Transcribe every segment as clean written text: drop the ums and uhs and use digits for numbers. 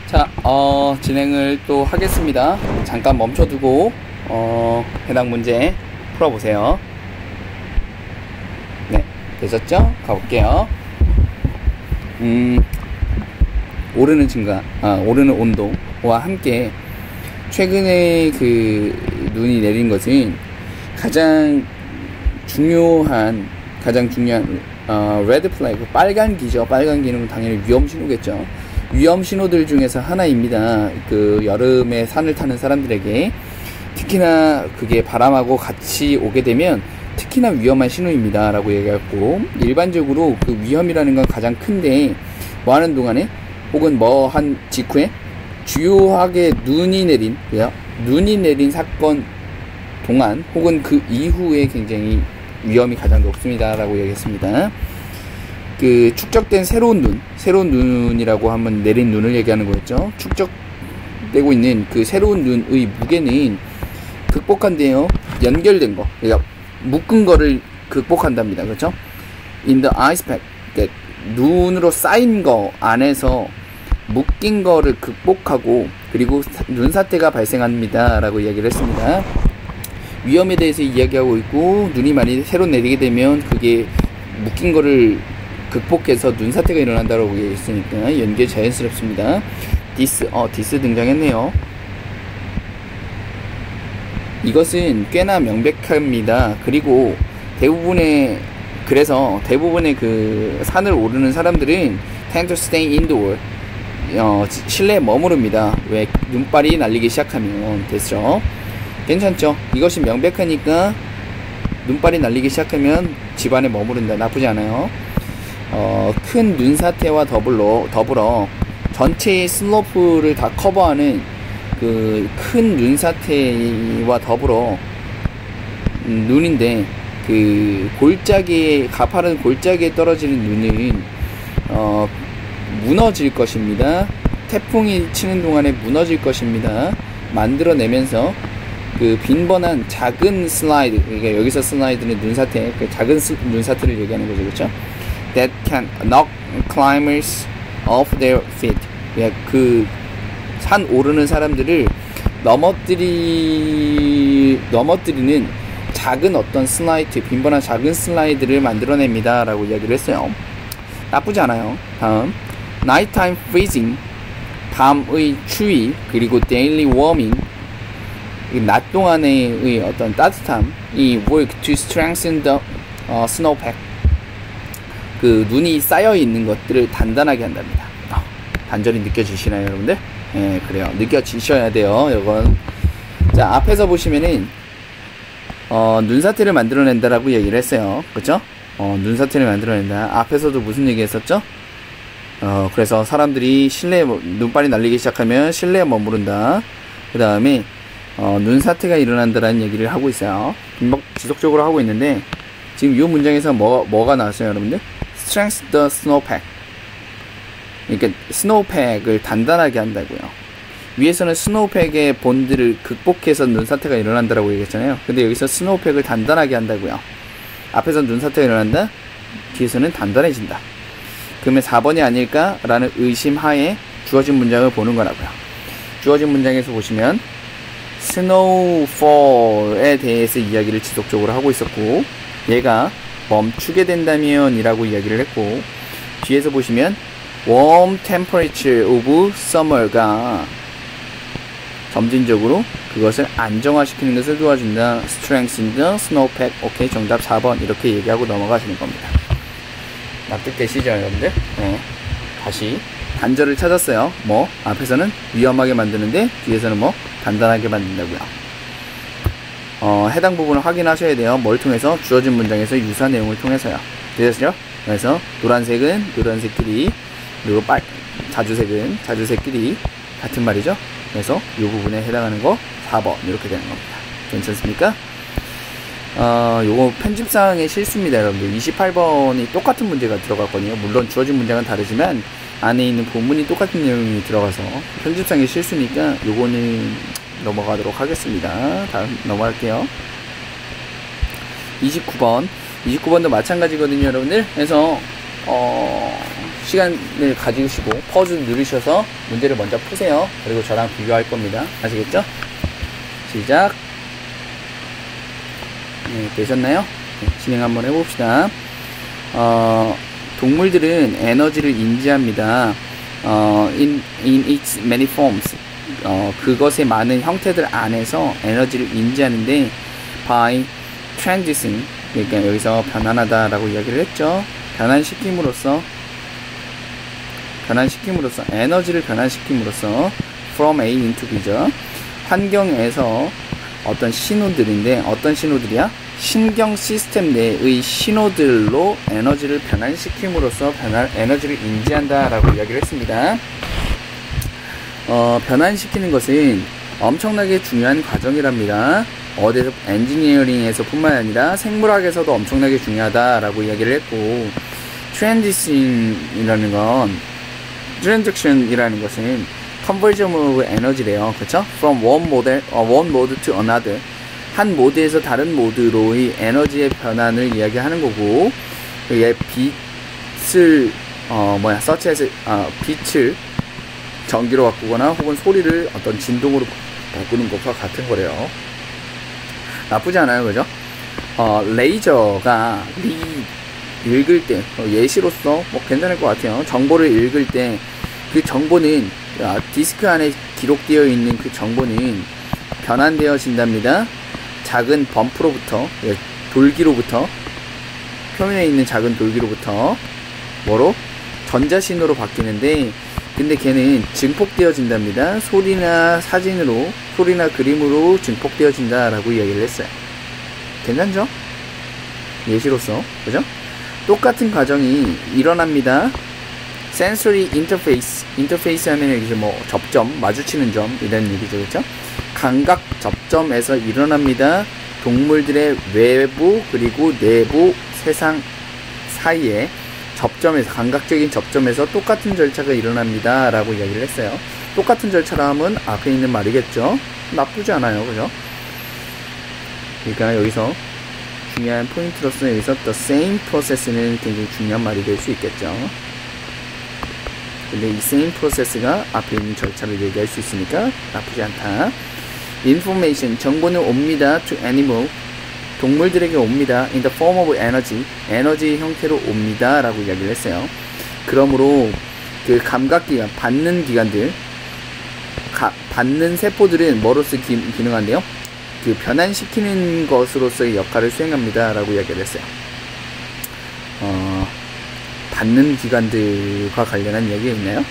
자, 진행을 또 하겠습니다. 잠깐 멈춰두고, 해당 문제 풀어보세요. 네, 되셨죠? 가볼게요. 오르는 증가, 오르는 온도와 함께 최근에 그 눈이 내린 것은 가장 중요한 레드 플래그, 빨간 기죠. 빨간 기는 당연히 위험 신호겠죠. 위험 신호들 중에서 하나입니다. 그 여름에 산을 타는 사람들에게 특히나 그게 바람하고 같이 오게 되면 특히나 위험한 신호입니다 라고 얘기했고, 일반적으로 그 위험이라는 건 가장 큰데 뭐 하는 동안에 혹은 뭐 한 직후에 주요하게 눈이 내린 사건 동안 혹은 그 이후에 굉장히 위험이 가장 높습니다 라고 얘기했습니다. 그 축적된 새로운 눈이라고 하면 내린 눈을 얘기하는 거였죠. 축적되고 있는 그 새로운 눈의 무게는 극복한대요. 연결된 거, 그러니까 묶은 거를 극복한답니다. 그렇죠? In the ice pack, 그러니까 눈으로 쌓인 거 안에서 묶인 거를 극복하고, 그리고 눈사태가 발생합니다 라고 이야기를 했습니다. 위험에 대해서 이야기하고 있고, 눈이 많이 새로 내리게 되면 그게 묶인 거를 극복해서 눈사태가 일어난다고 얘기했으니까 연계 자연스럽습니다. 디스 등장했네요. 이것은 꽤나 명백합니다. 그리고 그래서 대부분의 그 산을 오르는 사람들은 tend to stay indoor, 실내에 머무릅니다. 왜? 눈발이 날리기 시작하면. 됐죠? 괜찮죠? 이것이 명백하니까 눈발이 날리기 시작하면 집안에 머무른다. 나쁘지 않아요. 큰 눈사태와 더불어 전체의 슬로프를 다 커버하는 그 큰 눈사태와 더불어 눈인데, 그 가파른 골짜기에 떨어지는 눈은 무너질 것입니다. 태풍이 치는 동안에 무너질 것입니다. 만들어내면서 그 빈번한 작은 슬라이드, 그러니까 여기서 슬라이드는 눈사태, 그 작은 눈사태를 얘기하는 거죠. 그렇죠? That can knock climbers off their feet. 그 산 오르는 사람들을 넘어뜨리는 작은 어떤 슬라이드, 빈번한 작은 슬라이드를 만들어냅니다 라고 이야기를 했어요. 나쁘지 않아요. 다음, nighttime freezing, 밤의 추위, 그리고 daily warming, 낮 동안의 어떤 따뜻함이 work to strengthen the snowpack, 그 눈이 쌓여 있는 것들을 단단하게 한답니다. 단절이 느껴지시나요, 여러분들? 예, 그래요. 느껴지셔야 돼요, 이건. 자, 앞에서 보시면은 눈사태를 만들어낸다라고 얘기를 했어요. 그쵸? 눈사태를 만들어낸다. 앞에서도 무슨 얘기 했었죠? 그래서 사람들이 눈발이 날리기 시작하면 실내에 머무른다. 그 다음에 눈사태가 일어난다라는 얘기를 하고 있어요. 지속적으로 하고 있는데, 지금 이 문장에서 뭐가 나왔어요, 여러분들? Strengthen the snowpack. 그러니까 스노우팩을 단단하게 한다고요. 위에서는 스노우팩의 본들을 극복해서 눈사태가 일어난다라고 얘기했잖아요. 근데 여기서 스노우팩을 단단하게 한다고요. 앞에서 눈사태가 일어난다, 뒤에서는 단단해진다. 그러면 4번이 아닐까라는 의심하에 주어진 문장을 보는 거라고요. 주어진 문장에서 보시면 스노우폴에 대해서 이야기를 지속적으로 하고 있었고, 얘가 멈추게 된다면 이라고 이야기를 했고, 뒤에서 보시면 warm temperature of summer가 점진적으로 그것을 안정화시키는 것을 도와준다. strengthen the snowpack. 오케이, 정답 4번. 이렇게 얘기하고 넘어가시는 겁니다. 납득되시죠, 여러분들? 네. 다시 단절을 찾았어요. 앞에서는 위험하게 만드는데 뒤에서는 단단하게 만든다고요. 해당 부분을 확인하셔야 돼요. 뭘 통해서? 주어진 문장에서 유사한 내용을 통해서요. 되셨죠? 그래서 노란색은 노란색끼리, 그리고 자주색은 자주색끼리 같은 말이죠. 그래서 이 부분에 해당하는 거 4번 이렇게 되는 겁니다. 괜찮습니까? 요거 편집상의 실수입니다, 여러분들. 28번이 똑같은 문제가 들어갔거든요. 물론 주어진 문장은 다르지만 안에 있는 본문이 똑같은 내용이 들어가서 편집상의 실수니까 요거는 넘어가도록 하겠습니다. 다음 넘어갈게요. 29번도 마찬가지거든요, 여러분들. 그래서 시간을 가지시고 퍼즈 누르셔서 문제를 먼저 푸세요. 그리고 저랑 비교할 겁니다. 아시겠죠? 시작. 네, 되셨나요? 네, 진행 한번 해봅시다. 동물들은 에너지를 인지합니다. in its many forms. 그것의 많은 형태들 안에서 에너지를 인지하는데 by transition, 그러니까 여기서 변환하다라고 이야기를 했죠. 변환시킴으로써 에너지를 변환시킴으로써 from A into B죠. 환경에서 어떤 신호들인데, 어떤 신호들이야? 신경 시스템 내의 신호들로 에너지를 변환시킴으로써 에너지를 인지한다라고 이야기를 했습니다. 변환시키는 것은 엄청나게 중요한 과정이랍니다. 어디서 엔지니어링에서 뿐만 아니라 생물학에서도 엄청나게 중요하다라고 이야기를 했고, 트랜지션이라는 것은 conversion of energy래요. 그쵸? From one mode to another. 한 모드에서 다른 모드로의 에너지의 변환을 이야기하는 거고, 얘 빛을 such as 빛을 전기로 바꾸거나 혹은 소리를 어떤 진동으로 바꾸는 것과 같은 거래요. 나쁘지 않아요, 그죠? 레이저가 읽을 때, 예시로서 괜찮을 것 같아요. 정보를 읽을 때 그 정보는 디스크 안에 기록되어 있는 그 정보는 변환되어진답니다. 작은 범프로부터, 돌기로부터, 표면에 있는 작은 돌기로부터 뭐로? 전자신호로 바뀌는데, 근데 걔는 증폭되어진답니다. 소리나 그림으로 증폭되어진다라고 이야기를 했어요. 괜찮죠? 예시로서, 그죠? 똑같은 과정이 일어납니다. sensory interface 하면 여기서 접점, 마주치는 점, 이런 얘기죠, 그죠? 감각 접점에서 일어납니다. 동물들의 외부 그리고 내부 세상 사이에 접점에서, 감각적인 접점에서 똑같은 절차가 일어납니다 라고 이야기를 했어요. 똑같은 절차라 하면 앞에 있는 말이겠죠. 나쁘지 않아요, 그죠? 그러니까 여기서 중요한 포인트로서 여기서 the same process는 굉장히 중요한 말이 될 수 있겠죠. 근데 이 same process가 앞에 있는 절차를 얘기할 수 있으니까 나쁘지 않다. information, 정보는 옵니다. to animal, 동물들에게 옵니다. in the form of energy, 에너지 형태로 옵니다 라고 이야기를 했어요. 그러므로 그 감각기관, 받는 기관들, 받는 세포들은 뭐로서 기능한대요? 그 변환시키는 것으로서의 역할을 수행합니다 라고 이야기를 했어요. 받는 기관들과 관련한 이야기가 있나요?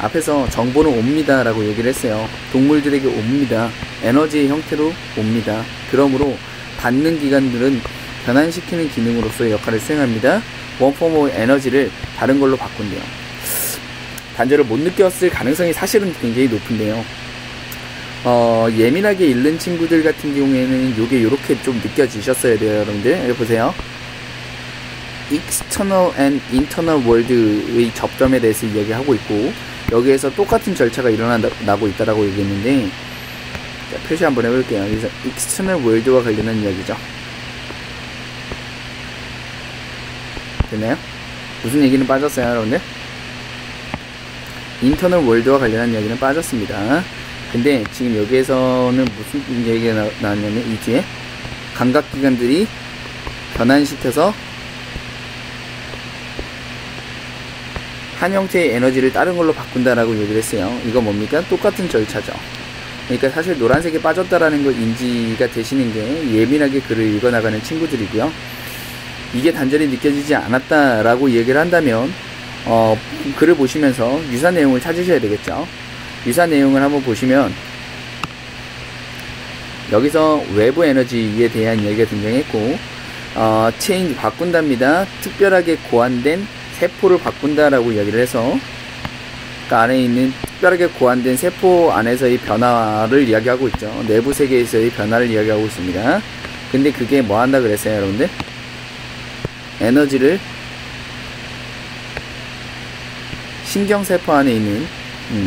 앞에서 정보는 옵니다 라고 얘기를 했어요. 동물들에게 옵니다. 에너지의 형태로 옵니다. 그러므로 받는 기관들은 변환시키는 기능으로서의 역할을 수행합니다. one form of 에너지를 다른 걸로 바꾼대요. 단절을 못 느꼈을 가능성이 사실은 굉장히 높은데요. 예민하게 읽는 친구들 같은 경우에는 요게 요렇게 좀 느껴지셨어야 돼요, 여러분들. 여기 보세요. external and internal world의 접점에 대해서 이야기하고 있고, 여기에서 똑같은 절차가 일어나고 있다라고 얘기했는데, 자, 표시 한번 해볼게요. 여기서 external world와 관련한 이야기죠. 됐나요? 무슨 얘기는 빠졌어요, 여러분들? internal world와 관련한 이야기는 빠졌습니다. 근데 지금 여기에서는 무슨 얘기가 나왔냐면, 이 뒤에 감각기관들이 변환시켜서 한 형태의 에너지를 다른 걸로 바꾼다라고 얘기를 했어요. 이거 뭡니까? 똑같은 절차죠. 그러니까 사실 노란색에 빠졌다라는 걸 인지가 되시는 게 예민하게 글을 읽어나가는 친구들이고요. 이게 단절이 느껴지지 않았다라고 얘기를 한다면 글을 보시면서 유사 내용을 찾으셔야 되겠죠. 유사 내용을 한번 보시면 여기서 외부 에너지에 대한 이야기가 등장했고, 체인지 바꾼답니다. 특별하게 고안된 세포를 바꾼다라고 이야기를 해서 그 안에 있는 특별하게 고안된 세포 안에서의 변화를 이야기하고 있죠. 내부 세계에서의 변화를 이야기하고 있습니다. 근데 그게 뭐 한다 그랬어요, 여러분들? 에너지를 신경세포 안에 있는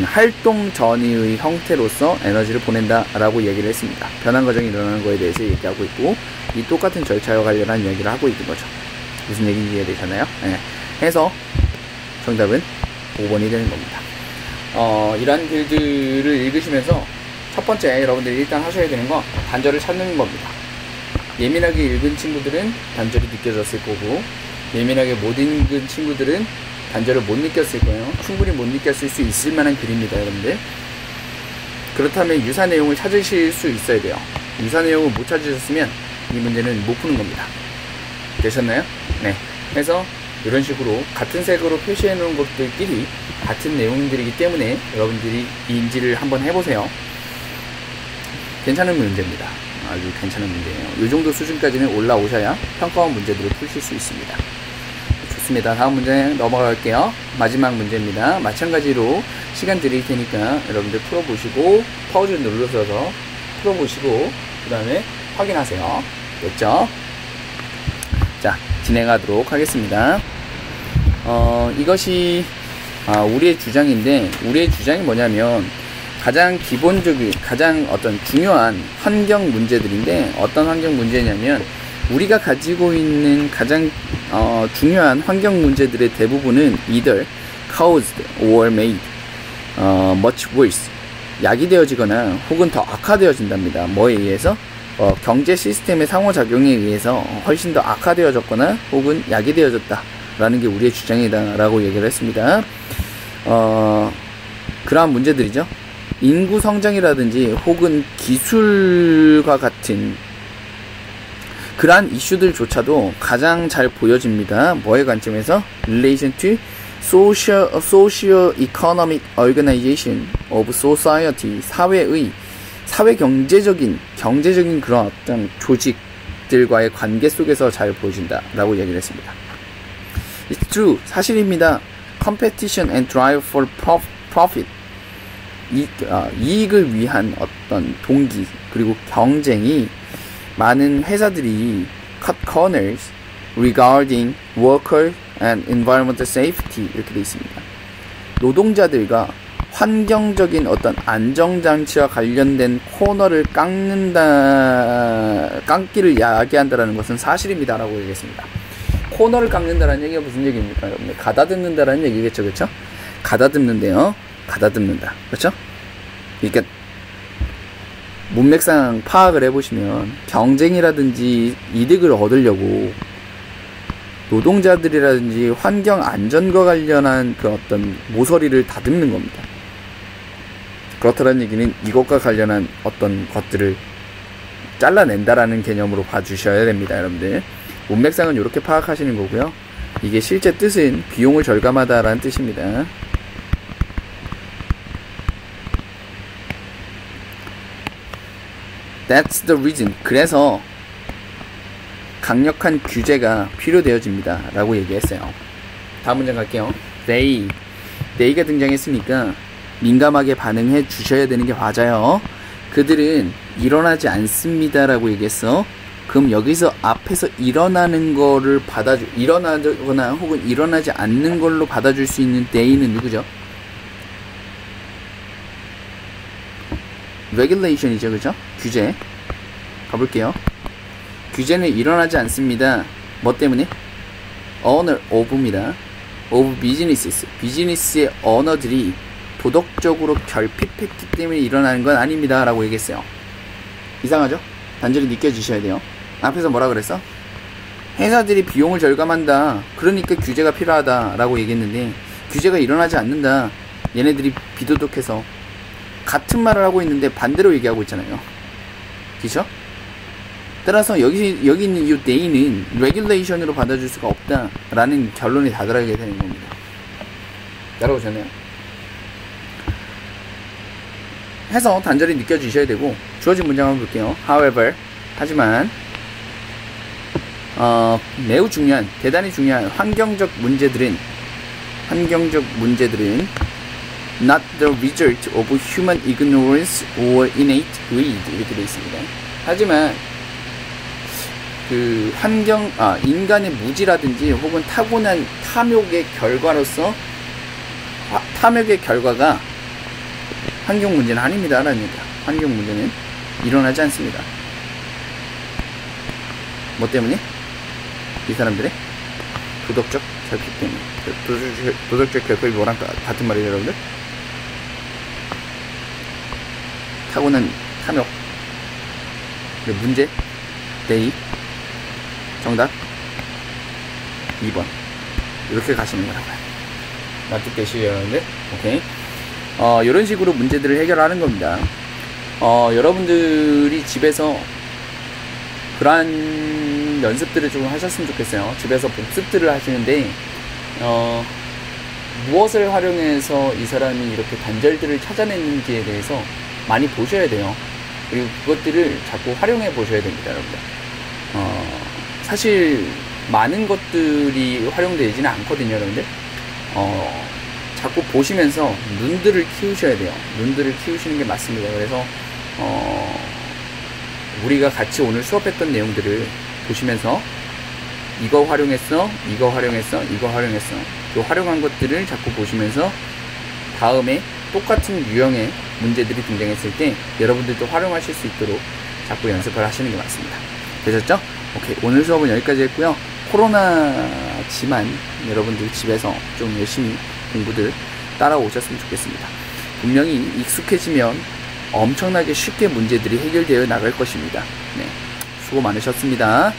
활동 전이의 형태로서 에너지를 보낸다라고 얘기를 했습니다. 변환 과정이 일어나는 거에 대해서 얘기하고 있고, 이 똑같은 절차와 관련한 이야기를 하고 있는 거죠. 무슨 얘기인지 이해되셨나요? 네. 해서 정답은 5번이 되는 겁니다. 이러한 글들을 읽으시면서 첫 번째 여러분들이 일단 하셔야 되는 건 단절을 찾는 겁니다. 예민하게 읽은 친구들은 단절이 느껴졌을 거고, 예민하게 못 읽은 친구들은 단절을 못 느꼈을 거예요. 충분히 못 느꼈을 수 있을 만한 글입니다, 여러분들. 그렇다면 유사 내용을 찾으실 수 있어야 돼요. 유사 내용을 못 찾으셨으면 이 문제는 못 푸는 겁니다. 되셨나요? 네. 그래서 이런 식으로 같은 색으로 표시해 놓은 것들끼리 같은 내용들이기 때문에 여러분들이 인지를 한번 해보세요. 괜찮은 문제입니다. 아주 괜찮은 문제예요. 이 정도 수준까지는 올라오셔야 평가원 문제들을 푸실 수 있습니다. 좋습니다. 다음 문제 넘어갈게요. 마지막 문제입니다. 마찬가지로 시간 드릴 테니까 여러분들 풀어보시고 파우즈 눌러서 풀어보시고 그 다음에 확인하세요. 됐죠? 자, 진행하도록 하겠습니다. 이것이 우리의 주장인데, 우리의 주장이 뭐냐면 가장 기본적인, 가장 어떤 중요한 환경 문제들인데, 어떤 환경 문제냐면 우리가 가지고 있는 가장 중요한 환경 문제들의 대부분은 either caused or made much worse, 야기되어지거나 혹은 더 악화되어진답니다. 뭐에 의해서? 경제 시스템의 상호작용에 의해서 훨씬 더 악화되어졌거나 혹은 야기되어졌다 라는 게 우리의 주장이다 라고 얘기를 했습니다. 그러한 문제들이죠. 인구 성장이라든지 혹은 기술과 같은 그러한 이슈들조차도 가장 잘 보여집니다. 뭐의 관점에서? Relation to socio-economic organization of society, 사회 경제적인 그런 어떤 조직들과의 관계 속에서 잘 보여진다 라고 얘기를 했습니다. It's true, 사실입니다. Competition and drive for profit, 이익을 위한 어떤 동기 그리고 경쟁이 많은 회사들이 cut corners regarding worker and environmental safety 이렇게 되어 있습니다. 노동자들과 환경적인 어떤 안정장치와 관련된 코너를 깎기를 야기한다라는 것은 사실입니다 라고 얘기했습니다. 코너를 깎는다라는 얘기가 무슨 얘기입니까? 여러분들 가다듬는다라는 얘기겠죠, 그렇죠? 가다듬는데요, 가다듬는다, 그렇죠? 그러니까 문맥상 파악을 해보시면 경쟁이라든지 이득을 얻으려고 노동자들이라든지 환경 안전과 관련한 그 어떤 모서리를 다듬는 겁니다. 그렇다는 얘기는 이것과 관련한 어떤 것들을 잘라낸다라는 개념으로 봐주셔야 됩니다, 여러분들. 문맥상은 이렇게 파악하시는 거고요. 이게 실제 뜻은 비용을 절감하다라는 뜻입니다. That's the reason. 그래서 강력한 규제가 필요되어집니다 라고 얘기했어요. 다음 문장 갈게요. They가 등장했으니까 민감하게 반응해 주셔야 되는 게 맞아요. 그들은 일어나지 않습니다 라고 얘기했어. 그럼 여기서 앞에서 일어나는 거를 일어나거나 혹은 일어나지 않는 걸로 받아줄 수 있는 they는 누구죠? regulation이죠, 그죠? 규제. 가볼게요. 규제는 일어나지 않습니다. 뭐 때문에? owner of입니다. of businesses. 비즈니스의 언어들이 도덕적으로 결핍했기 때문에 일어나는 건 아닙니다 라고 얘기했어요. 이상하죠? 단절이 느껴지셔야 돼요. 앞에서 뭐라 그랬어? 회사들이 비용을 절감한다, 그러니까 규제가 필요하다 라고 얘기했는데 규제가 일어나지 않는다, 얘네들이 비도덕해서, 같은 말을 하고 있는데 반대로 얘기하고 있잖아요. 그쵸? 따라서 여기 있는 이 they는 regulation으로 받아줄 수가 없다 라는 결론에 다다르게 되는 겁니다. 따라오셨나요? 해서 단절이 느껴지셔야 되고, 주어진 문장 한번 볼게요. However, 하지만 매우 중요한, 대단히 중요한 환경적 문제들은 not the result of human ignorance or innate greed 이렇게 되어 있습니다. 하지만 그 인간의 무지라든지 혹은 타고난 탐욕의 결과로서 탐욕의 결과가 환경 문제는 아닙니다 라는 얘기야. 환경 문제는 일어나지 않습니다. 뭐 때문에? 이 사람들의 도덕적 결핍 때문에. 도덕적 결핍이 뭐랑 같은 말이에요, 여러분들? 타고난 탐욕. 그리고 문제, 데이, 정답 2번. 이렇게 가시는 거라고요. 납득되시죠, 여러분들? 오케이. 이런 식으로 문제들을 해결하는 겁니다. 여러분들이 집에서 그러한 연습들을 좀 하셨으면 좋겠어요. 집에서 복습들을 하시는데, 무엇을 활용해서 이 사람이 이렇게 단절들을 찾아냈는지에 대해서 많이 보셔야 돼요. 그리고 그것들을 자꾸 활용해 보셔야 됩니다, 여러분들. 사실 많은 것들이 활용되지는 않거든요, 여러분들. 자꾸 보시면서 눈들을 키우셔야 돼요. 눈들을 키우시는 게 맞습니다. 그래서 우리가 같이 오늘 수업했던 내용들을 보시면서 이거 활용했어, 이거 활용했어, 이거 활용했어. 그 활용한 것들을 자꾸 보시면서 다음에 똑같은 유형의 문제들이 등장했을 때 여러분들도 활용하실 수 있도록 자꾸 연습을 하시는 게 맞습니다. 되셨죠? 오케이. 오늘 수업은 여기까지 했고요. 코로나지만 여러분들 집에서 좀 열심히 공부들 따라오셨으면 좋겠습니다. 분명히 익숙해지면 엄청나게 쉽게 문제들이 해결되어 나갈 것입니다. 네. 수고 많으셨습니다.